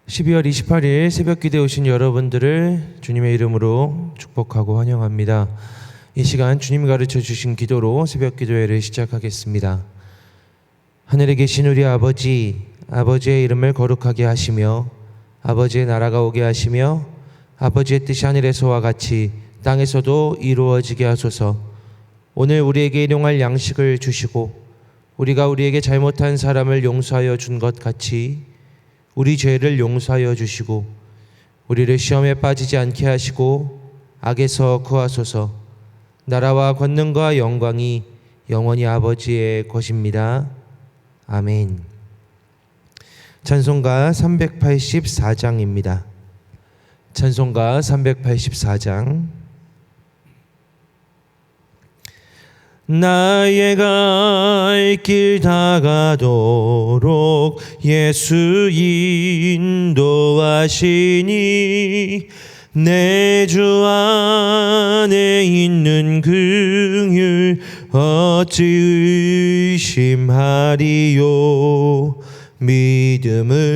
12월 28일 새벽기도에 오신 여러분들을 주님의 이름으로 축복하고 환영합니다. 이 시간 주님이 가르쳐 주신 기도로 새벽기도회를 시작하겠습니다. 하늘에 계신 우리 아버지, 아버지의 이름을 거룩하게 하시며 아버지의 나라가 오게 하시며 아버지의 뜻이 하늘에서와 같이 땅에서도 이루어지게 하소서. 오늘 우리에게 일용할 양식을 주시고 우리가 우리에게 잘못한 사람을 용서하여 준 것 같이 우리 죄를 용서하여 주시고 우리를 시험에 빠지지 않게 하시고 악에서 구하소서. 나라와 권능과 영광이 영원히 아버지의 것입니다. 아멘. 찬송가 384장입니다. 찬송가 384장. 나의 갈 길 다가도록 예수 인도하시니 내 주 안에 있는 긍휼 어찌 의심하리요.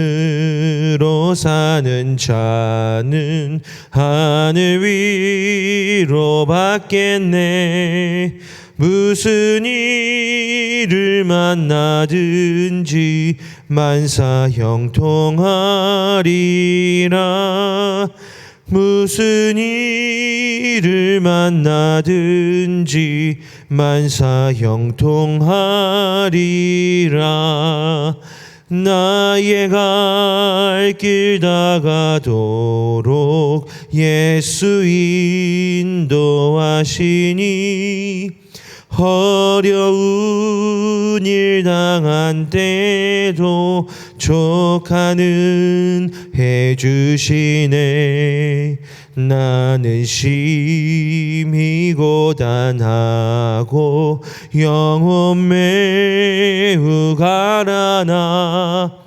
믿음으로 사는 자는 하늘 위로 받겠네. 무슨 일을 만나든지 만사 형통하리라. 무슨 일을 만나든지 만사 형통하리라. 나의 갈 길 다가도록 예수 인도하시니 어려운 일 당한 때도 족하는 해주시네. 나는 심히 고단하고 영혼 매우 가라나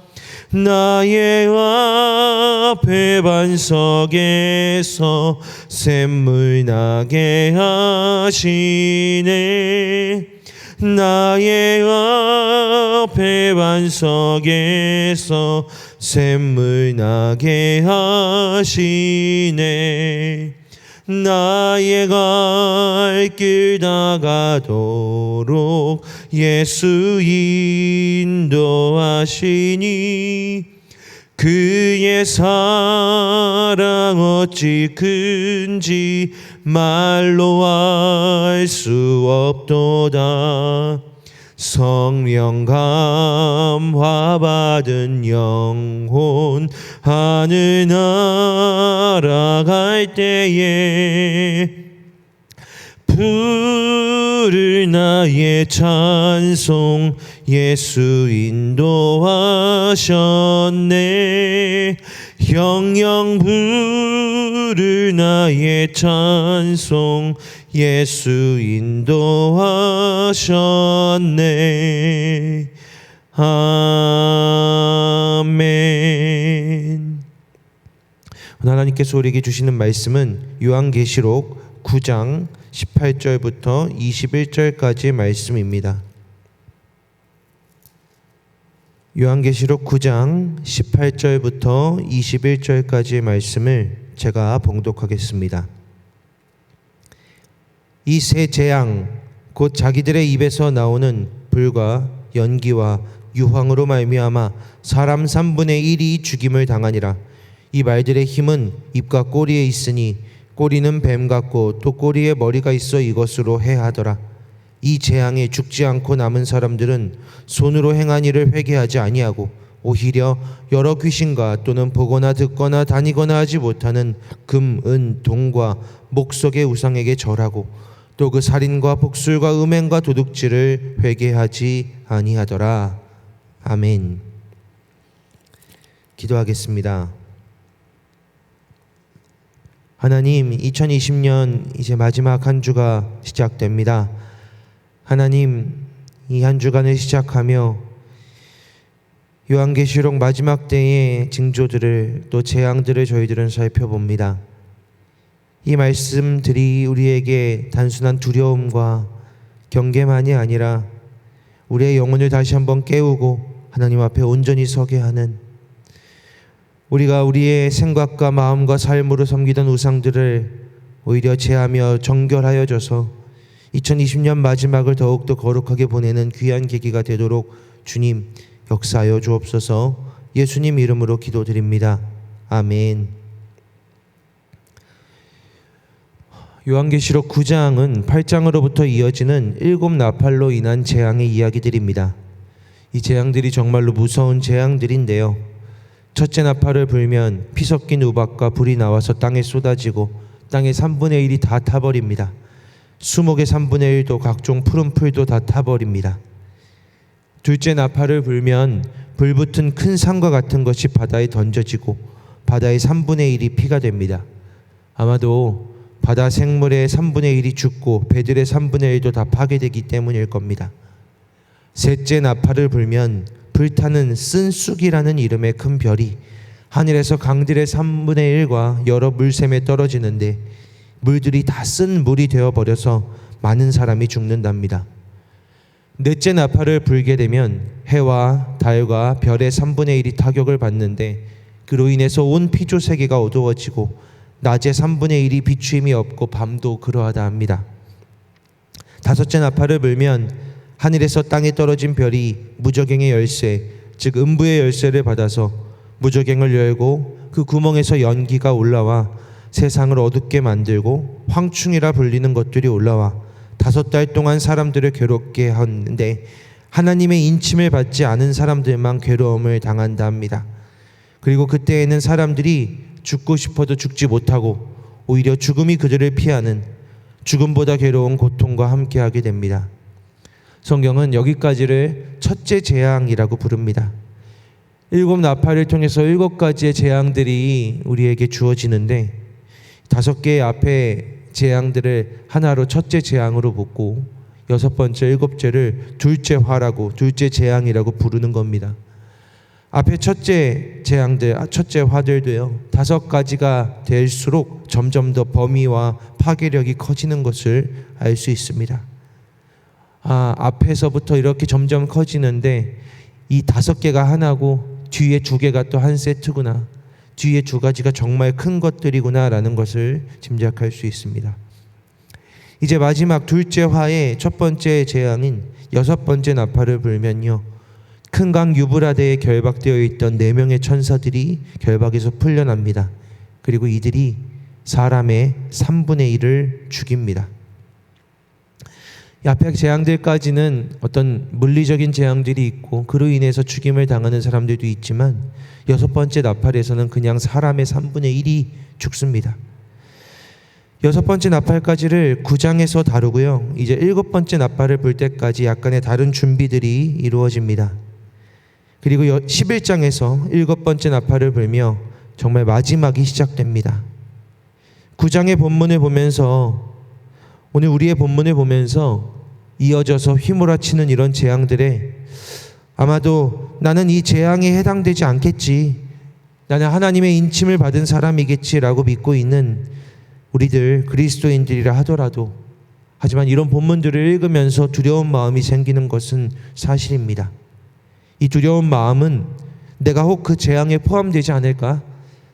나의 앞에 반석에서 샘물 나게 하시네. 나의 앞에 반석에서 샘물 나게 하시네. 나의 갈 길 다가도록 예수 인도하시니 그의 사랑 어찌 큰지 말로 알 수 없도다. 성령 감화 받은 영혼 하늘 날아갈 때에 부를 나의 찬송 예수 인도하셨네. 영영 부를 나의 찬송 예수 인도하셨네. 아멘. 하나님께서 우리에게 주시는 말씀은 요한계시록 9장 18절부터 21절까지의 말씀입니다. 요한계시록 9장 18절부터 21절까지의 말씀을 제가 봉독하겠습니다. 이 세 재앙 곧 자기들의 입에서 나오는 불과 연기와 유황으로 말미암아 사람 3분의 1이 죽임을 당하니라. 이 말들의 힘은 입과 꼬리에 있으니 꼬리는 뱀 같고 또 꼬리에 머리가 있어 이것으로 해하더라. 이 재앙에 죽지 않고 남은 사람들은 손으로 행한 일을 회개하지 아니하고 오히려 여러 귀신과 또는 보거나 듣거나 다니거나 하지 못하는 금, 은, 동과 목석의 우상에게 절하고 또 그 살인과 복술과 음행과 도둑질을 회개하지 아니하더라. 아멘. 기도하겠습니다. 하나님, 2020년 이제 마지막 한 주가 시작됩니다. 하나님, 이 한 주간을 시작하며 요한계시록 마지막 때의 징조들을 또 재앙들을 저희들은 살펴봅니다. 이 말씀들이 우리에게 단순한 두려움과 경계만이 아니라 우리의 영혼을 다시 한번 깨우고 하나님 앞에 온전히 서게 하는 우리가 우리의 생각과 마음과 삶으로 섬기던 우상들을 오히려 제하며 정결하여 줘서 2020년 마지막을 더욱더 거룩하게 보내는 귀한 계기가 되도록 주님 역사하여 주옵소서. 예수님 이름으로 기도드립니다. 아멘. 요한계시록 9장은 8장으로부터 이어지는 7 나팔로 인한 재앙의 이야기들입니다. 이 재앙들이 정말로 무서운 재앙들인데요. 첫째 나팔을 불면 피 섞인 우박과 불이 나와서 땅에 쏟아지고 땅의 3분의 1이 다 타버립니다. 수목의 3분의 1도 각종 푸른 풀도 다 타버립니다. 둘째 나팔을 불면 불붙은 큰 산과 같은 것이 바다에 던져지고 바다의 3분의 1이 피가 됩니다. 아마도 바다 생물의 3분의 1이 죽고 배들의 3분의 1도 다 파괴되기 때문일 겁니다. 셋째 나팔을 불면 불타는 쓴쑥이라는 이름의 큰 별이 하늘에서 강들의 3분의 1과 여러 물샘에 떨어지는데 물들이 다 쓴 물이 되어버려서 많은 사람이 죽는답니다. 넷째 나팔을 불게 되면 해와 달과 별의 3분의 1이 타격을 받는데 그로 인해서 온 피조 세계가 어두워지고 낮의 3분의 1이 비추임이 없고 밤도 그러하다 합니다. 다섯째 나팔을 불면 하늘에서 땅에 떨어진 별이 무저갱의 열쇠, 즉 음부의 열쇠를 받아서 무저갱을 열고 그 구멍에서 연기가 올라와 세상을 어둡게 만들고 황충이라 불리는 것들이 올라와 5달 동안 사람들을 괴롭게 하는데 하나님의 인침을 받지 않은 사람들만 괴로움을 당한다 합니다. 그리고 그때에는 사람들이 죽고 싶어도 죽지 못하고 오히려 죽음이 그들을 피하는 죽음보다 괴로운 고통과 함께하게 됩니다. 성경은 여기까지를 첫째 재앙이라고 부릅니다. 7 나팔을 통해서 7가지의 재앙들이 우리에게 주어지는데 5개의 앞에 재앙들을 하나로 첫째 재앙으로 보고 6번째, 7째를 둘째 화라고 둘째 재앙이라고 부르는 겁니다. 앞에 첫째 재앙들, 첫째 화들도요 5가지가 될수록 점점 더 범위와 파괴력이 커지는 것을 알 수 있습니다. 앞에서부터 이렇게 점점 커지는데 이 5개가 하나고 뒤에 2개가 또 한 세트구나, 뒤에 2가지가 정말 큰 것들이구나 라는 것을 짐작할 수 있습니다. 이제 마지막 둘째 화의 첫 번째 재앙인 6번째 나팔을 불면요 큰 강 유브라데에 결박되어 있던 4명의 천사들이 결박에서 풀려납니다. 그리고 이들이 사람의 3분의 1을 죽입니다. 이 앞에 재앙들까지는 어떤 물리적인 재앙들이 있고 그로 인해서 죽임을 당하는 사람들도 있지만 6번째 나팔에서는 그냥 사람의 3분의 1이 죽습니다. 6번째 나팔까지를 9장에서 다루고요. 이제 7번째 나팔을 불 때까지 약간의 다른 준비들이 이루어집니다. 그리고 11장에서 7번째 나팔을 불며 정말 마지막이 시작됩니다. 9장의 본문을 보면서 오늘 우리의 본문을 보면서 이어져서 휘몰아치는 이런 재앙들에 아마도 나는 이 재앙에 해당되지 않겠지, 나는 하나님의 인침을 받은 사람이겠지라고 믿고 있는 우리들 그리스도인들이라 하더라도 하지만 이런 본문들을 읽으면서 두려운 마음이 생기는 것은 사실입니다. 이 두려운 마음은 내가 혹 그 재앙에 포함되지 않을까?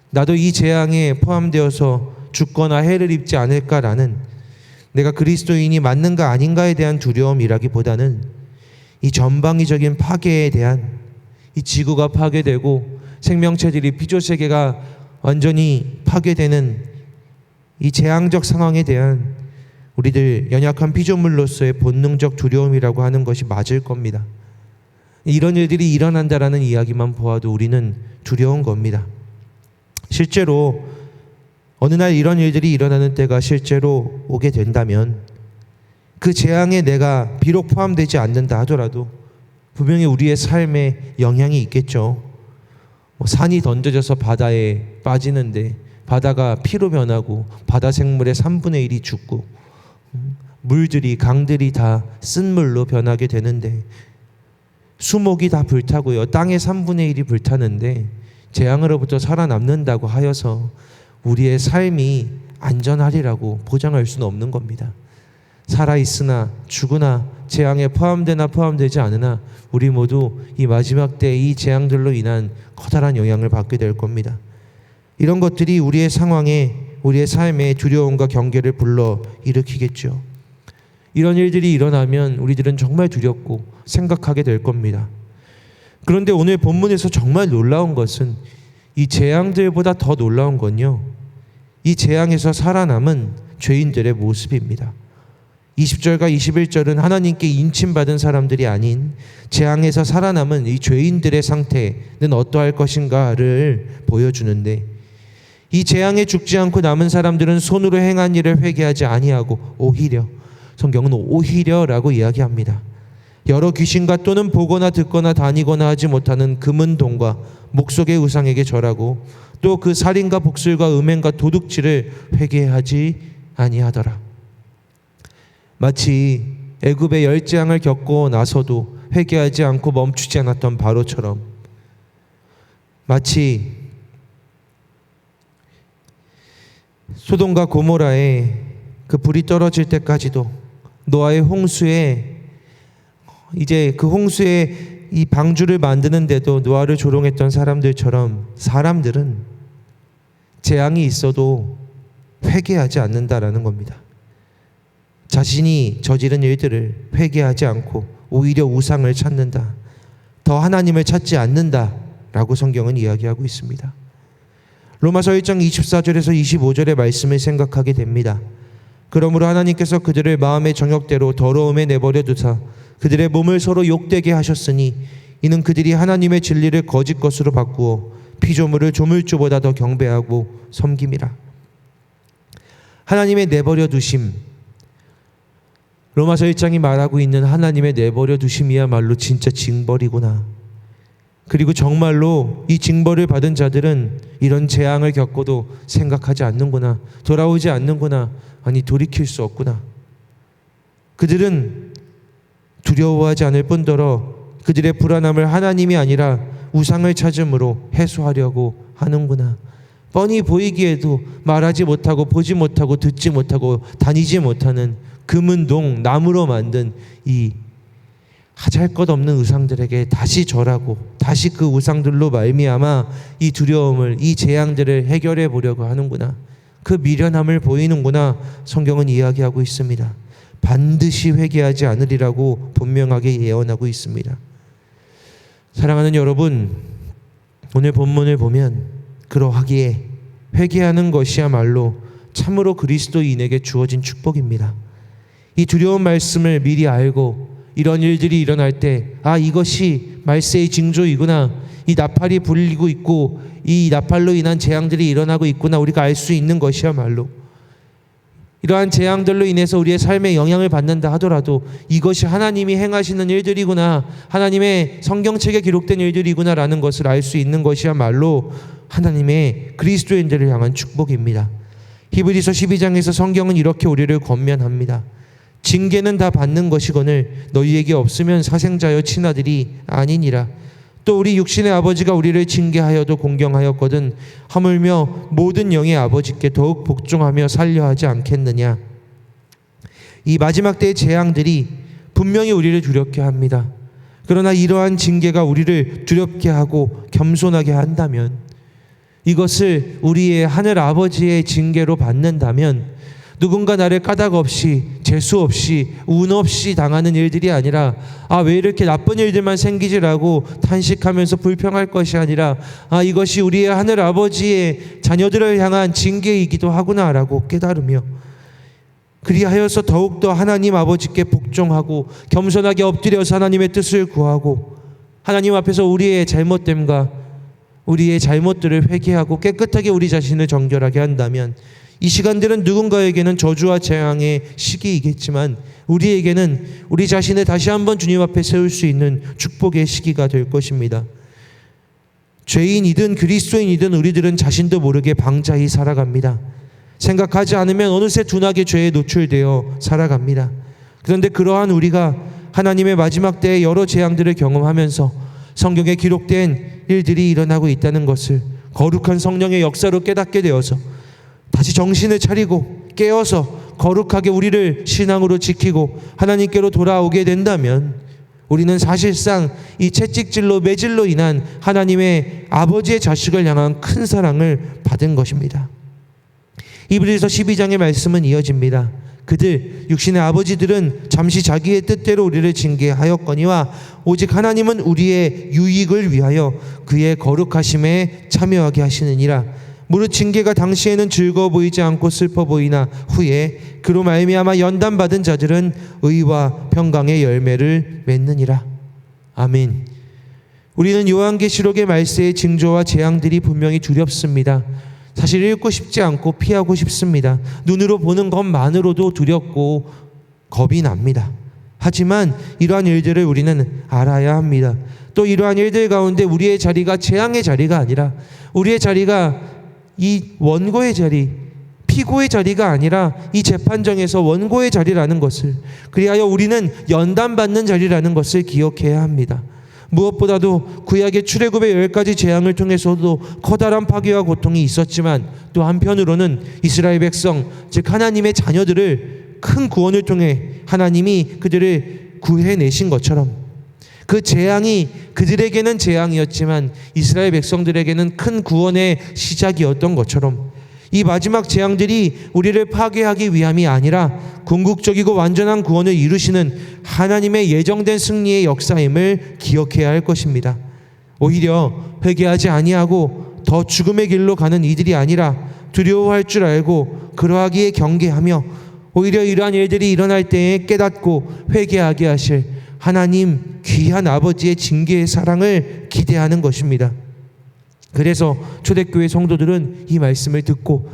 나도 이 재앙에 포함되어서 죽거나 해를 입지 않을까라는 내가 그리스도인이 맞는가 아닌가에 대한 두려움이라기보다는 이 전방위적인 파괴에 대한 이 지구가 파괴되고 생명체들이 피조세계가 완전히 파괴되는 이 재앙적 상황에 대한 우리들 연약한 피조물로서의 본능적 두려움이라고 하는 것이 맞을 겁니다. 이런 일들이 일어난다라는 이야기만 보아도 우리는 두려운 겁니다. 실제로 어느 날 이런 일들이 일어나는 때가 실제로 오게 된다면 그 재앙에 내가 비록 포함되지 않는다 하더라도 분명히 우리의 삶에 영향이 있겠죠. 산이 던져져서 바다에 빠지는데 바다가 피로 변하고 바다 생물의 3분의 1이 죽고 물들이 강들이 다 쓴물로 변하게 되는데 수목이 다 불타고요. 땅의 3분의 1이 불타는데 재앙으로부터 살아남는다고 하여서 우리의 삶이 안전하리라고 보장할 수는 없는 겁니다. 살아있으나 죽으나 재앙에 포함되나 포함되지 않으나 우리 모두 이 마지막 때 이 재앙들로 인한 커다란 영향을 받게 될 겁니다. 이런 것들이 우리의 상황에, 우리의 삶에 두려움과 경계를 불러 일으키겠죠. 이런 일들이 일어나면 우리들은 정말 두렵고 생각하게 될 겁니다. 그런데 오늘 본문에서 정말 놀라운 것은 이 재앙들보다 더 놀라운 건요, 이 재앙에서 살아남은 죄인들의 모습입니다. 20절과 21절은 하나님께 인침받은 사람들이 아닌 재앙에서 살아남은 이 죄인들의 상태는 어떠할 것인가를 보여주는데, 이 재앙에 죽지 않고 남은 사람들은 손으로 행한 일을 회개하지 아니하고 오히려, 성경은 오히려라고 이야기합니다. 여러 귀신과 또는 보거나 듣거나 다니거나 하지 못하는 금은 동과 목석의 우상에게 절하고 또 그 살인과 복술과 음행과 도둑질을 회개하지 아니하더라. 마치 애굽의 열재앙을 겪고 나서도 회개하지 않고 멈추지 않았던 바로처럼, 마치 소돔과 고모라에 그 불이 떨어질 때까지도 노아의 홍수에, 이제 그 홍수에 이 방주를 만드는데도 노아를 조롱했던 사람들처럼 사람들은 재앙이 있어도 회개하지 않는다라는 겁니다. 자신이 저지른 일들을 회개하지 않고 오히려 우상을 찾는다, 더 하나님을 찾지 않는다라고 성경은 이야기하고 있습니다. 로마서 1장 24절에서 25절의 말씀을 생각하게 됩니다. 그러므로 하나님께서 그들을 마음의 정욕대로 더러움에 내버려 두사 그들의 몸을 서로 욕되게 하셨으니 이는 그들이 하나님의 진리를 거짓 것으로 바꾸어 피조물을 조물주보다 더 경배하고 섬김이라. 하나님의 내버려 두심, 로마서 1장이 말하고 있는 하나님의 내버려 두심이야말로 진짜 징벌이구나. 그리고 정말로 이 징벌을 받은 자들은 이런 재앙을 겪고도 생각하지 않는구나, 돌아오지 않는구나, 아니 돌이킬 수 없구나. 그들은 두려워하지 않을 뿐더러 그들의 불안함을 하나님이 아니라 우상을 찾음으로 해소하려고 하는구나. 뻔히 보이기에도 말하지 못하고 보지 못하고 듣지 못하고 다니지 못하는 금은 동, 나무로 만든 이 하잘것없는 우상들에게 다시 절하고 다시 그 우상들로 말미암아 이 두려움을, 이 재앙들을 해결해 보려고 하는구나. 그 미련함을 보이는구나. 성경은 이야기하고 있습니다. 반드시 회개하지 않으리라고 분명하게 예언하고 있습니다. 사랑하는 여러분, 오늘 본문을 보면 그러하기에 회개하는 것이야말로 참으로 그리스도인에게 주어진 축복입니다. 이 두려운 말씀을 미리 알고 이런 일들이 일어날 때, 아, 이것이 말세의 징조이구나, 이 나팔이 불리고 있고 이 나팔로 인한 재앙들이 일어나고 있구나, 우리가 알 수 있는 것이야말로, 이러한 재앙들로 인해서 우리의 삶에 영향을 받는다 하더라도 이것이 하나님이 행하시는 일들이구나, 하나님의 성경책에 기록된 일들이구나 라는 것을 알 수 있는 것이야말로 하나님의 그리스도인들을 향한 축복입니다. 히브리서 12장에서 성경은 이렇게 우리를 권면합니다. 징계는 다 받는 것이거늘 너희에게 없으면 사생자여 친아들이 아니니라. 또 우리 육신의 아버지가 우리를 징계하여도 공경하였거든 하물며 모든 영의 아버지께 더욱 복종하며 살려 하지 않겠느냐. 이 마지막 때의 재앙들이 분명히 우리를 두렵게 합니다. 그러나 이러한 징계가 우리를 두렵게 하고 겸손하게 한다면, 이것을 우리의 하늘 아버지의 징계로 받는다면 누군가 나를 까닭 없이, 재수 없이, 운 없이 당하는 일들이 아니라, 아, 왜 이렇게 나쁜 일들만 생기지라고 탄식하면서 불평할 것이 아니라, 아, 이것이 우리의 하늘 아버지의 자녀들을 향한 징계이기도 하구나라고 깨달으며, 그리하여서 더욱더 하나님 아버지께 복종하고 겸손하게 엎드려서 하나님의 뜻을 구하고 하나님 앞에서 우리의 잘못됨과 우리의 잘못들을 회개하고 깨끗하게 우리 자신을 정결하게 한다면, 이 시간들은 누군가에게는 저주와 재앙의 시기이겠지만 우리에게는 우리 자신을 다시 한번 주님 앞에 세울 수 있는 축복의 시기가 될 것입니다. 죄인이든 그리스도인이든 우리들은 자신도 모르게 방자히 살아갑니다. 생각하지 않으면 어느새 둔하게 죄에 노출되어 살아갑니다. 그런데 그러한 우리가 하나님의 마지막 때의 여러 재앙들을 경험하면서 성경에 기록된 일들이 일어나고 있다는 것을 거룩한 성령의 역사로 깨닫게 되어서 다시 정신을 차리고 깨어서 거룩하게 우리를 신앙으로 지키고 하나님께로 돌아오게 된다면 우리는 사실상 이 채찍질로 매질로 인한 하나님의 아버지의 자식을 향한 큰 사랑을 받은 것입니다. 히브리서 12장의 말씀은 이어집니다. 그들 육신의 아버지들은 잠시 자기의 뜻대로 우리를 징계하였거니와 오직 하나님은 우리의 유익을 위하여 그의 거룩하심에 참여하게 하시느니라. 무릇 징계가 당시에는 즐거워 보이지 않고 슬퍼 보이나 후에 그로 말미암아 연단받은 자들은 의와 평강의 열매를 맺느니라. 아멘. 우리는 요한계시록의 말세의 징조와 재앙들이 분명히 두렵습니다. 사실 읽고 싶지 않고 피하고 싶습니다. 눈으로 보는 것만으로도 두렵고 겁이 납니다. 하지만 이러한 일들을 우리는 알아야 합니다. 또 이러한 일들 가운데 우리의 자리가 재앙의 자리가 아니라 우리의 자리가 이 원고의 자리, 피고의 자리가 아니라 이 재판정에서 원고의 자리라는 것을, 그리하여 우리는 연단받는 자리라는 것을 기억해야 합니다. 무엇보다도 구약의 출애굽의 10가지 재앙을 통해서도 커다란 파괴와 고통이 있었지만 또 한편으로는 이스라엘 백성, 즉 하나님의 자녀들을 큰 구원을 통해 하나님이 그들을 구해내신 것처럼 그 재앙이 그들에게는 재앙이었지만 이스라엘 백성들에게는 큰 구원의 시작이었던 것처럼 이 마지막 재앙들이 우리를 파괴하기 위함이 아니라 궁극적이고 완전한 구원을 이루시는 하나님의 예정된 승리의 역사임을 기억해야 할 것입니다. 오히려 회개하지 아니하고 더 죽음의 길로 가는 이들이 아니라 두려워할 줄 알고 그러하기에 경계하며 오히려 이러한 일들이 일어날 때에 깨닫고 회개하게 하실 하나님 귀한 아버지의 징계의 사랑을 기대하는 것입니다. 그래서 초대교회 성도들은 이 말씀을 듣고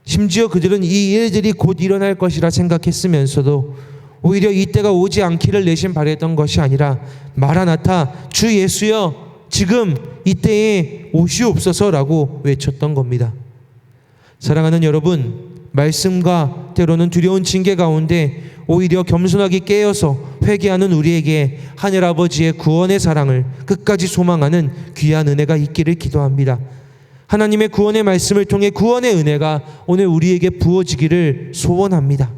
심지어 그들은 이 일들이 곧 일어날 것이라 생각했으면서도 오히려 이때가 오지 않기를 내심 바랬던 것이 아니라 마라나타 주 예수여 지금 이때에 오시옵소서라고 외쳤던 겁니다. 사랑하는 여러분, 말씀과 때로는 두려운 징계 가운데 오히려 겸손하게 깨어서 회개하는 우리에게 하늘아버지의 구원의 사랑을 끝까지 소망하는 귀한 은혜가 있기를 기도합니다. 하나님의 구원의 말씀을 통해 구원의 은혜가 오늘 우리에게 부어지기를 소원합니다.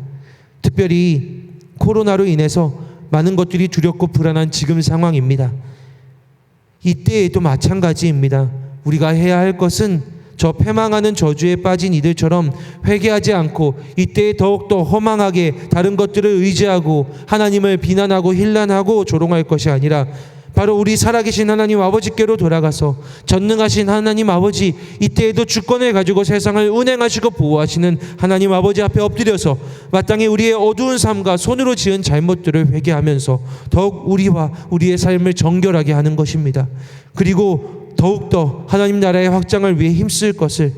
특별히 코로나로 인해서 많은 것들이 두렵고 불안한 지금 상황입니다. 이때에도 마찬가지입니다. 우리가 해야 할 것은 저 패망하는 저주에 빠진 이들처럼 회개하지 않고 이때에 더욱더 허망하게 다른 것들을 의지하고 하나님을 비난하고 힐난하고 조롱할 것이 아니라 바로 우리 살아계신 하나님 아버지께로 돌아가서 전능하신 하나님 아버지, 이때에도 주권을 가지고 세상을 운행하시고 보호하시는 하나님 아버지 앞에 엎드려서 마땅히 우리의 어두운 삶과 손으로 지은 잘못들을 회개하면서 더욱 우리와 우리의 삶을 정결하게 하는 것입니다. 그리고 더욱더 하나님 나라의 확장을 위해 힘쓸 것을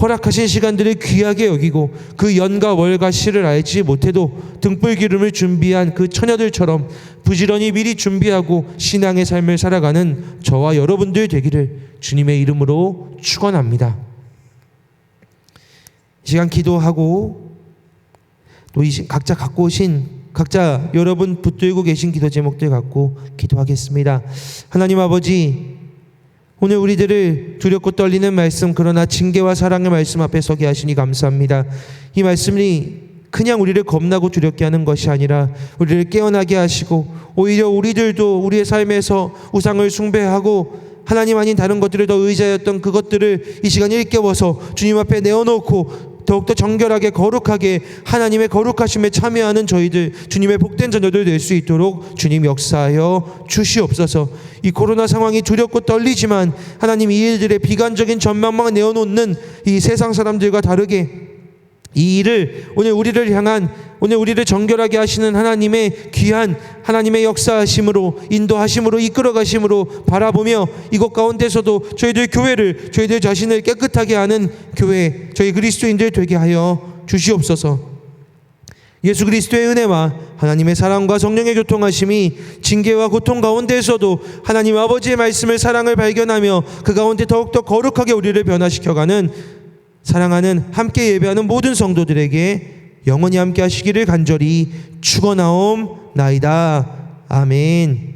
허락하신 시간들을 귀하게 여기고 그 연과 월과 시를 알지 못해도 등불 기름을 준비한 그 처녀들처럼 부지런히 미리 준비하고 신앙의 삶을 살아가는 저와 여러분들 되기를 주님의 이름으로 축원합니다. 이 시간 기도하고 또 각자 갖고 오신 각자 여러분 붙들고 계신 기도 제목들 갖고 기도하겠습니다. 하나님 아버지, 오늘 우리들을 두렵고 떨리는 말씀, 그러나 징계와 사랑의 말씀 앞에 서게 하시니 감사합니다. 이 말씀이 그냥 우리를 겁나고 두렵게 하는 것이 아니라 우리를 깨어나게 하시고 오히려 우리들도 우리의 삶에서 우상을 숭배하고 하나님 아닌 다른 것들을 더 의지하였던 그것들을 이 시간 일깨워서 주님 앞에 내어놓고 더욱더 정결하게 거룩하게 하나님의 거룩하심에 참여하는 저희들, 주님의 복된 자녀들 될 수 있도록 주님 역사하여 주시옵소서. 이 코로나 상황이 두렵고 떨리지만 하나님 이 일들의 비관적인 전망만 내어놓는 이 세상 사람들과 다르게 이 일을 오늘 우리를 향한, 오늘 우리를 정결하게 하시는 하나님의 귀한 하나님의 역사하심으로, 인도하심으로, 이끌어가심으로 바라보며 이곳 가운데서도 저희들 교회를, 저희들 자신을 깨끗하게 하는 교회, 저희 그리스도인들 되게 하여 주시옵소서. 예수 그리스도의 은혜와 하나님의 사랑과 성령의 교통하심이 징계와 고통 가운데에서도 하나님 아버지의 말씀을, 사랑을 발견하며 그 가운데 더욱더 거룩하게 우리를 변화시켜가는 사랑하는 함께 예배하는 모든 성도들에게 영원히 함께 하시기를 간절히 축원하옵나이다. 아멘.